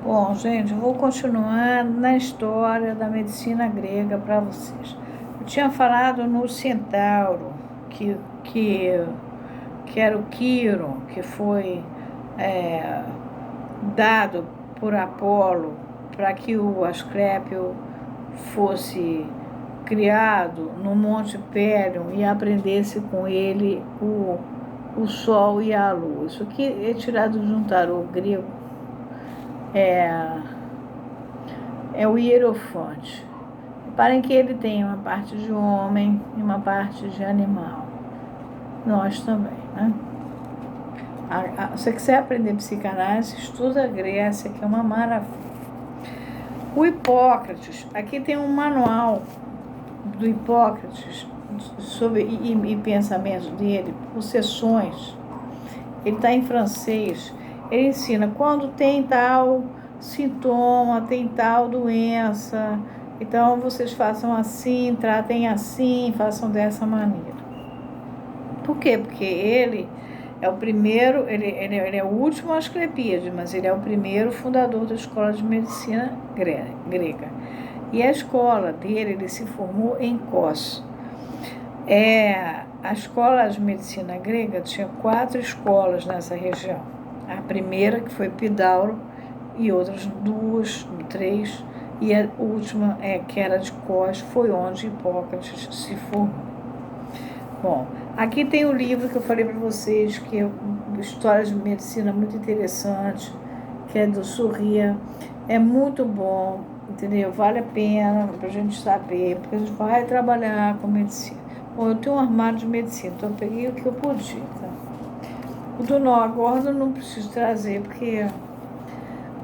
Bom, gente, eu vou continuar na história da medicina grega para vocês. Eu tinha falado no Centauro, que, que, que era o Quiron, que foi é, dado por Apolo para que o Asclépio fosse criado no Monte Pelion e aprendesse com ele o Sol e a Lua. Isso aqui é tirado de um tarô grego. É o Hierofante. Reparem que ele tem uma parte de homem e uma parte de animal. Nós também, né? Se você quiser aprender psicanálise, estuda a Grécia, que é uma maravilha. O Hipócrates, aqui tem um manual do Hipócrates sobre e pensamento dele, por sessões. Ele está em francês. Ele ensina quando tem tal sintoma, tem tal doença. Então, vocês façam assim, tratem assim, façam dessa maneira. Por quê? Porque ele é o primeiro, ele é o último Asclepíades, mas ele é o primeiro fundador da escola de medicina grega. E a escola dele, ele se formou em Kos. A escola de medicina grega tinha 4 escolas nessa região. A primeira, que foi Epidauro, e outras 2, 3, e a última, que era de Kos, foi onde Hipócrates se formou. Bom, aqui tem o livro que eu falei para vocês, que é História de Medicina muito interessante, que é do Surria. É muito bom, entendeu? Vale a pena para a gente saber, porque a gente vai trabalhar com medicina. Bom, eu tenho um armário de medicina, então eu peguei o que eu podia, tá? O do nó agora eu não preciso trazer, porque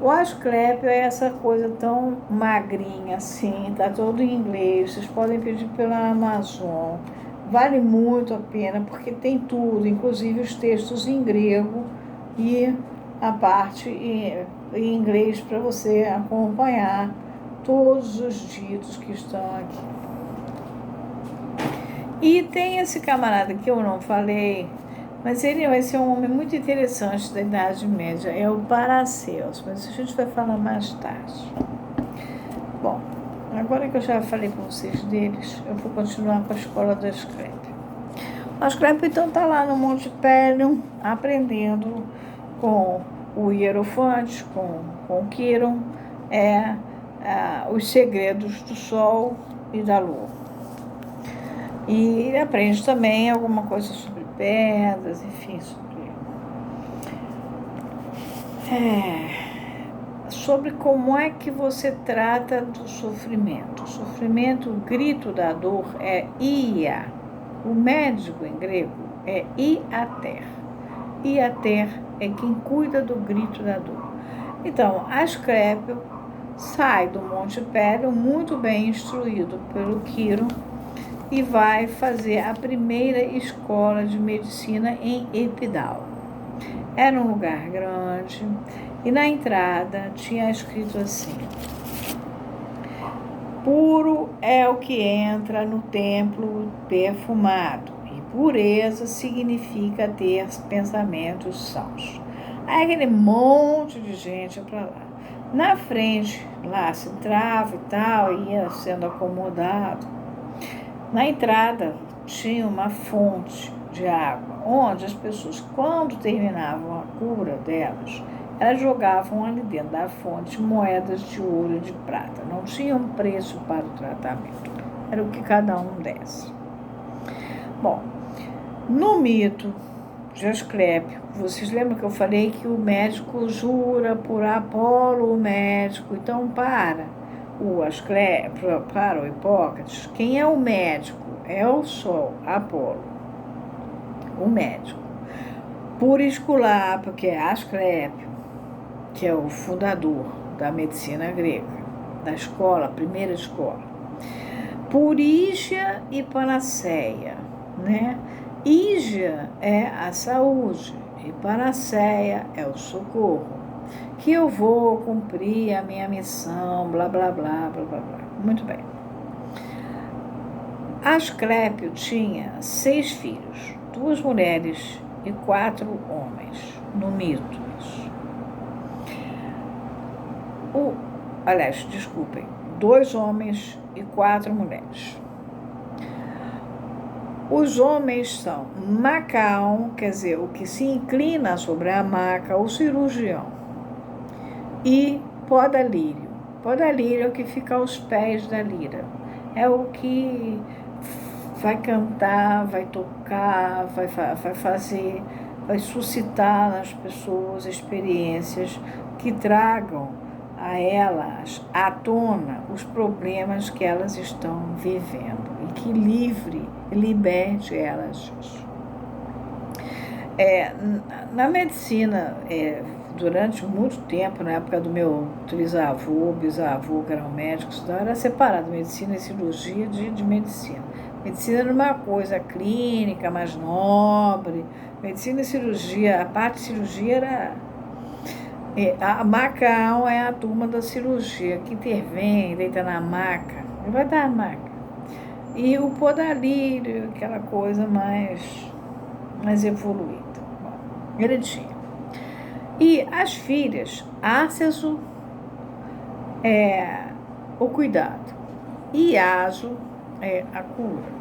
o Asclépio é essa coisa tão magrinha assim, tá todo em inglês, vocês podem pedir pela Amazon. Vale muito a pena, porque tem tudo, inclusive os textos em grego e a parte em inglês para você acompanhar todos os ditos que estão aqui. E tem esse camarada que eu não falei, mas ele vai ser um homem muito interessante da Idade Média, é o Paracelso, mas a gente vai falar mais tarde. Bom, agora que eu já falei para vocês deles, eu vou continuar com a escola do Asclépio. O Asclépio, então, está lá no Monte Pelion, aprendendo com o Hierofante, com o Quiron, os segredos do Sol e da Lua. E ele aprende também alguma coisa sobre pedras, enfim, sobre como é que você trata do sofrimento. O sofrimento, o grito da dor é ia. O médico em grego é iater. Iater é quem cuida do grito da dor. Então, Asclépio sai do Monte Pelion muito bem instruído pelo Quiron e vai fazer a primeira escola de medicina em Epidauro. Era um lugar grande e na entrada tinha escrito assim: puro é o que entra no templo perfumado, e pureza significa ter pensamentos sãos. Aí aquele monte de gente para lá. Na frente, lá se entrava e tal, ia sendo acomodado. Na entrada tinha uma fonte de água, onde as pessoas, quando terminavam a cura delas, elas jogavam ali dentro da fonte moedas de ouro e de prata. Não tinha um preço para o tratamento, era o que cada um desse. Bom, no mito de Asclépio, vocês lembram que eu falei que o médico jura por Apolo, o médico? Então, para o Asclépio, para o Hipócrates, quem é o médico? É o Sol, Apolo, o médico. Por Esculápio, que é Asclépio, que é o fundador da medicina grega, da escola, a primeira escola. Por Ígia e Panaceia, né? Ígia é a saúde e Panaceia é o socorro, que eu vou cumprir a minha missão, blá, blá, blá, blá, blá, blá. Muito bem. Asclépio tinha 6 filhos, 2 mulheres e 4 homens, no mito. o, aliás, desculpem, 2 homens e 4 mulheres. Os homens são Macaon, quer dizer, o que se inclina sobre a maca, o cirurgião, e Podalírio. Podalírio é o que fica aos pés da lira. É o que vai cantar, vai tocar, vai fazer, vai suscitar nas pessoas experiências que tragam a elas à tona os problemas que elas estão vivendo e que liberte elas disso. Na medicina, durante muito tempo, na época do meu trisavô, bisavô, que eram médicos, era separado medicina e cirurgia de medicina. Medicina era uma coisa clínica, mais nobre. Medicina e cirurgia, a parte de cirurgia era... a Macaon é a turma da cirurgia, que intervém, deita na maca, vai dar a maca. E o Podalírio, aquela coisa mais evoluída. Bom, ele tinha. E as filhas, Áceso, o cuidado, e Aso, a cura.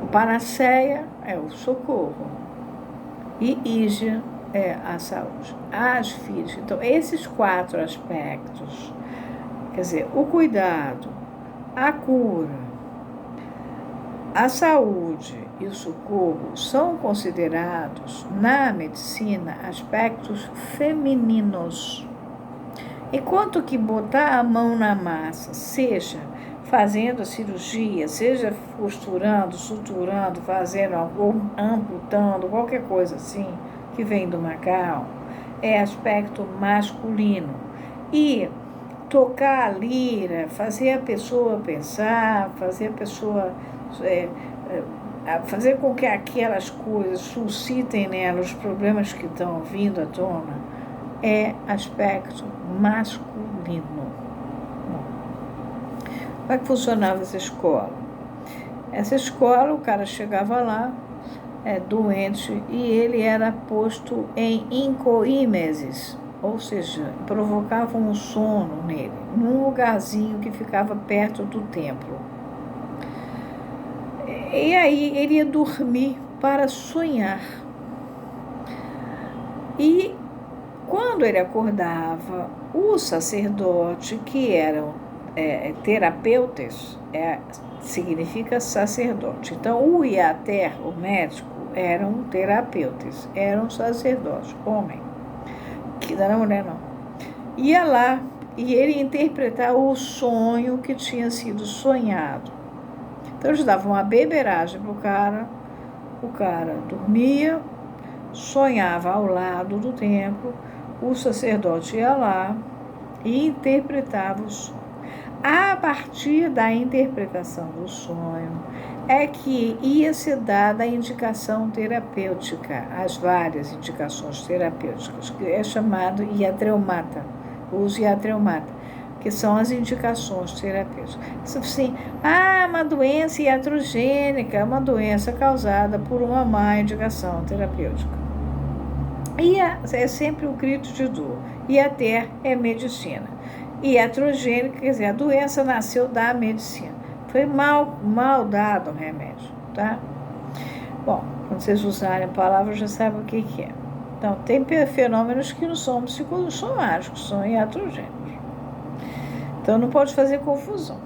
O Panaceia é o socorro, e Ígia é a saúde. As filhas, então, esses 4 aspectos, quer dizer, o cuidado, a cura, a saúde e o socorro são considerados na medicina aspectos femininos. Enquanto que botar a mão na massa, seja fazendo a cirurgia, seja costurando, suturando, fazendo ou amputando, qualquer coisa assim, que vem do Macaon, é aspecto masculino. E tocar a lira, fazer a pessoa pensar, fazer a pessoa... fazer com que aquelas coisas suscitem nela os problemas que estão vindo à tona, é aspecto masculino. Como é que funcionava essa escola? Essa escola, o cara chegava lá, doente, e ele era posto em incoímeses, ou seja, provocava um sono nele, num lugarzinho que ficava perto do templo. E aí ele ia dormir para sonhar. E quando ele acordava, o sacerdote, que eram terapeutas, significa sacerdote. Então, o iater, o médico, eram terapeutas, eram sacerdotes, homem, que não era mulher não. Ia lá e ele ia interpretar o sonho que tinha sido sonhado. Então, eles davam uma beberagem para o cara dormia, sonhava ao lado do templo, o sacerdote ia lá e interpretava o sonho. A partir da interpretação do sonho é que ia se dada a indicação terapêutica, as várias indicações terapêuticas, que é chamado iatreumata, uso iatreumata, que são as indicações terapêuticas. Assim, uma doença iatrogênica, uma doença causada por uma má indicação terapêutica. E é sempre um grito de dor. Iater é medicina. Iatrogênica, quer dizer, a doença nasceu da medicina. Foi mal dado o remédio, tá? Bom, quando vocês usarem a palavra, já sabem o que é. Então, tem fenômenos que não são psicossomáticos, são iatrogênicos. Então, não pode fazer confusão.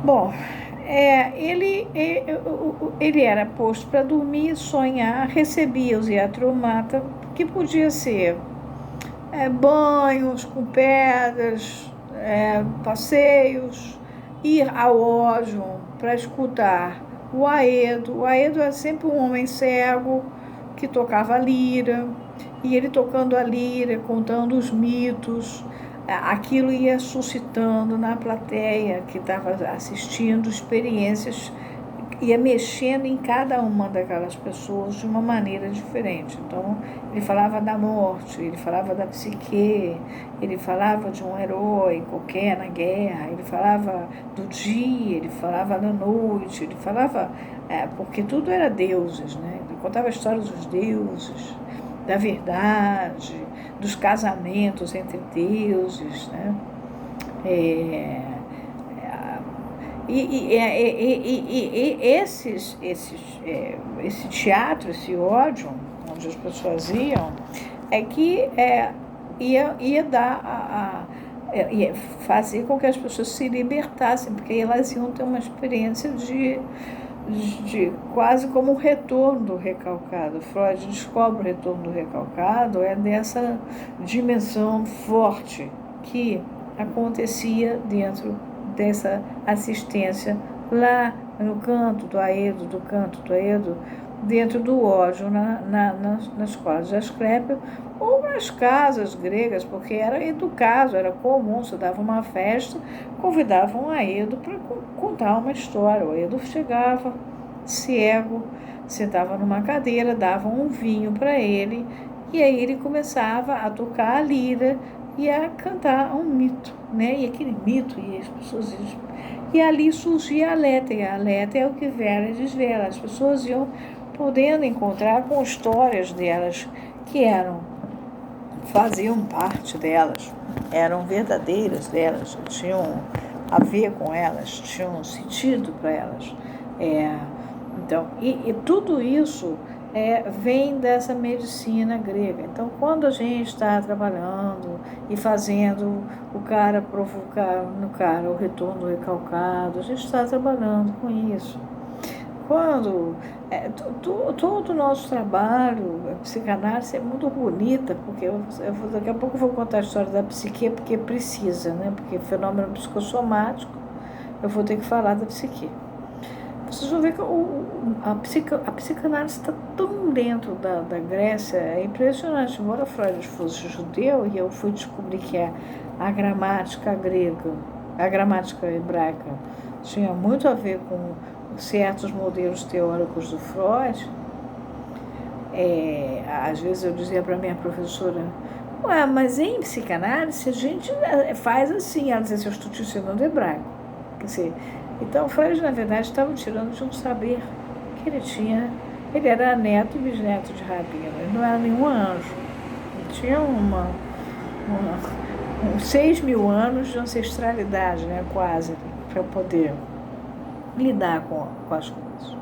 Bom, ele era posto para dormir, sonhar, recebia os iatromata, que podia ser banhos com pedras, passeios, ir ao ódion para escutar o aedo. O aedo era sempre um homem cego que tocava a lira, e ele tocando a lira, contando os mitos, aquilo ia suscitando na plateia que estava assistindo experiências, ia mexendo em cada uma daquelas pessoas de uma maneira diferente. Então, ele falava da morte, ele falava da psique, ele falava de um herói qualquer na guerra, ele falava do dia, ele falava da noite, ele falava... porque tudo era deuses, né? Ele contava a história dos deuses. da verdade, dos casamentos entre deuses, né? Esse teatro, esse ódio, onde as pessoas iam, ia dar ia fazer com que as pessoas se libertassem, porque elas iam ter uma experiência de quase como um retorno do recalcado. Freud descobre o retorno do recalcado dessa dimensão forte que acontecia dentro dessa assistência lá no canto do Aedo, dentro do ódio nas escolas de Asclépio ou nas casas gregas, porque era educado, era comum, se dava uma festa, convidavam o Aedo para contar uma história. O Aedo chegava cego, sentava numa cadeira, davam um vinho para ele, e aí ele começava a tocar a lira e a cantar um mito, né? E aquele mito, e as pessoas... E ali surgia a letra, e a letra é o que vela e desvela. As pessoas iam podendo encontrar com histórias delas que faziam parte delas, eram verdadeiras delas, tinham a ver com elas, tinham sentido para elas. Então, e tudo isso vem dessa medicina grega. Então, quando a gente está trabalhando e fazendo o cara provocar no cara o retorno do recalcado, a gente está trabalhando com isso. Quando todo o nosso trabalho, a psicanálise é muito bonita, porque daqui a pouco eu vou contar a história da psique, porque precisa, né? Porque fenômeno psicossomático, eu vou ter que falar da psique. Vocês vão ver que a psicanálise está tão dentro da Grécia, é impressionante. Embora Freud fosse judeu, e eu fui descobrir que a gramática grega, a gramática hebraica, tinha muito a ver com certos modelos teóricos do Freud. Às vezes eu dizia para minha professora, mas em psicanálise a gente faz assim. Ela dizia assim, eu estou te ensinando hebraico. Quer dizer, então Freud na verdade estava tirando de um saber que ele tinha. Ele era neto e bisneto de rabino, ele não era nenhum anjo. Ele tinha uns 6.000 anos de ancestralidade, né, quase, para poder lidar com as coisas,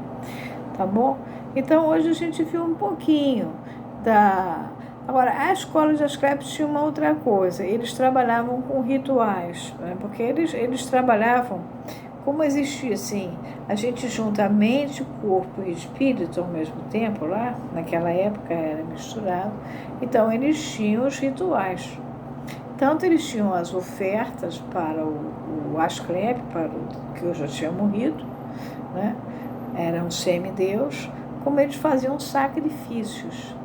tá bom? Então hoje a gente viu um pouquinho Agora, a escola de Asclépio tinha uma outra coisa, eles trabalhavam com rituais, né? Porque eles trabalhavam, como existia assim, a gente junta mente, corpo e espírito ao mesmo tempo lá, naquela época era misturado, então eles tinham os rituais. Tanto eles tinham as ofertas para o Asclépio, para o que eu já tinha morrido, né? Era um semideus, como eles faziam sacrifícios.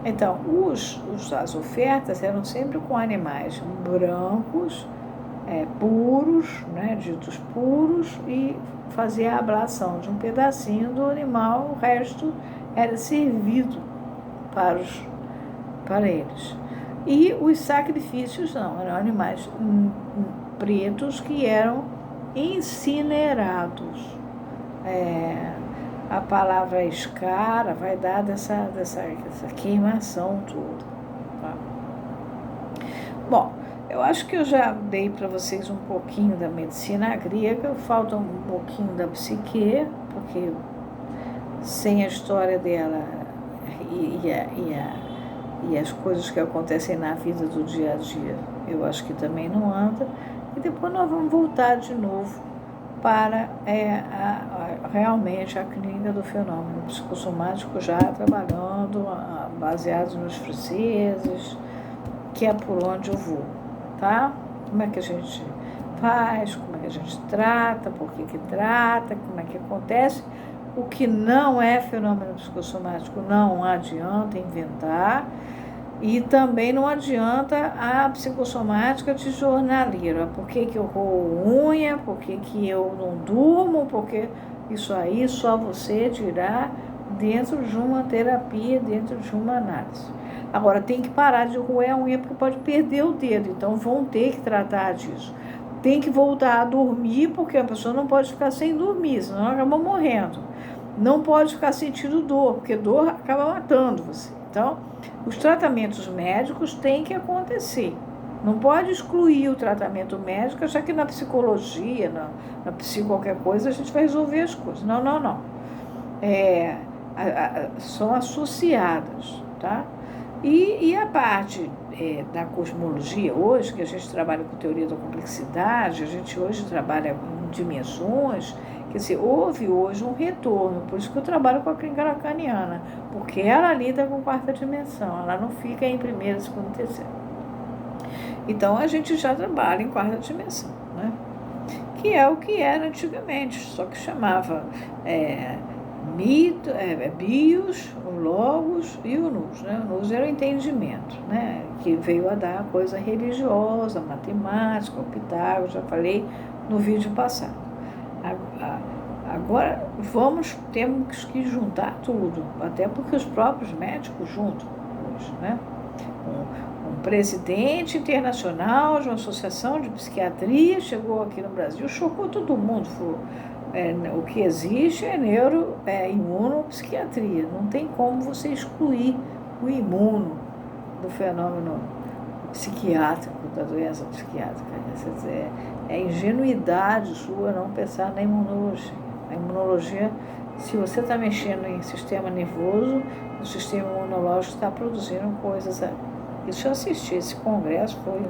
Então, as ofertas eram sempre com animais brancos, puros, né? Ditos puros, e fazia a ablação de um pedacinho do animal, o resto era servido para eles. E os sacrifícios não, eram animais pretos que eram incinerados. A palavra escara vai dar dessa queimação toda. Tá? Bom, eu acho que eu já dei para vocês um pouquinho da medicina grega, falta um pouquinho da psique, porque sem a história dela e as coisas que acontecem na vida do dia a dia, eu acho que também não anda. E depois nós vamos voltar de novo para realmente a clínica do fenômeno psicossomático, já trabalhando, baseado nos franceses, que é por onde eu vou, tá? Como é que a gente faz, como é que a gente trata, por que trata, como é que acontece. O que não é fenômeno psicossomático não adianta inventar, e também não adianta a psicossomática de jornaleira. Por que eu roo unha, por que eu não durmo, porque isso aí só você dirá dentro de uma terapia, dentro de uma análise. Agora, tem que parar de roer a unha, porque pode perder o dedo, então vão ter que tratar disso. Tem que voltar a dormir, porque a pessoa não pode ficar sem dormir, senão ela acaba morrendo. Não pode ficar sentindo dor, porque dor acaba matando você. Então, Os tratamentos médicos têm que acontecer. Não pode excluir o tratamento médico, já que na psicologia, na qualquer coisa, a gente vai resolver as coisas. Não, não, não. São associadas, tá? E a parte da cosmologia hoje, que a gente trabalha com teoria da complexidade, a gente hoje trabalha em dimensões, quer dizer, houve hoje um retorno, por isso que eu trabalho com a clínica lacaniana, porque ela lida com quarta dimensão, ela não fica em primeira, segunda e terceira. Então a gente já trabalha em quarta dimensão, né? Que é o que era antigamente, só que chamava bios, o logos e o nous, né? O nous era o entendimento, né? Que veio a dar a coisa religiosa, matemática, o Pitágoras, já falei no vídeo passado. Agora temos que juntar tudo, até porque os próprios médicos juntam hoje, né? Um presidente internacional de uma associação de psiquiatria chegou aqui no Brasil, chocou todo mundo. O que existe é imunopsiquiatria. Não tem como você excluir o imuno do fenômeno psiquiátrico, da doença psiquiátrica. É ingenuidade sua não pensar na imunologia. A imunologia, se você está mexendo em sistema nervoso, o sistema imunológico está produzindo coisas. Isso eu assisti, esse congresso foi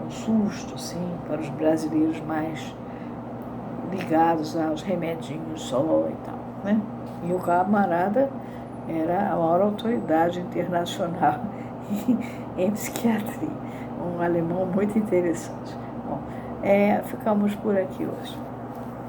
um susto, assim, para os brasileiros mais ligados aos remedinhos só e tal, né? E o camarada era a maior autoridade internacional em psiquiatria, um alemão muito interessante. Bom, ficamos por aqui hoje.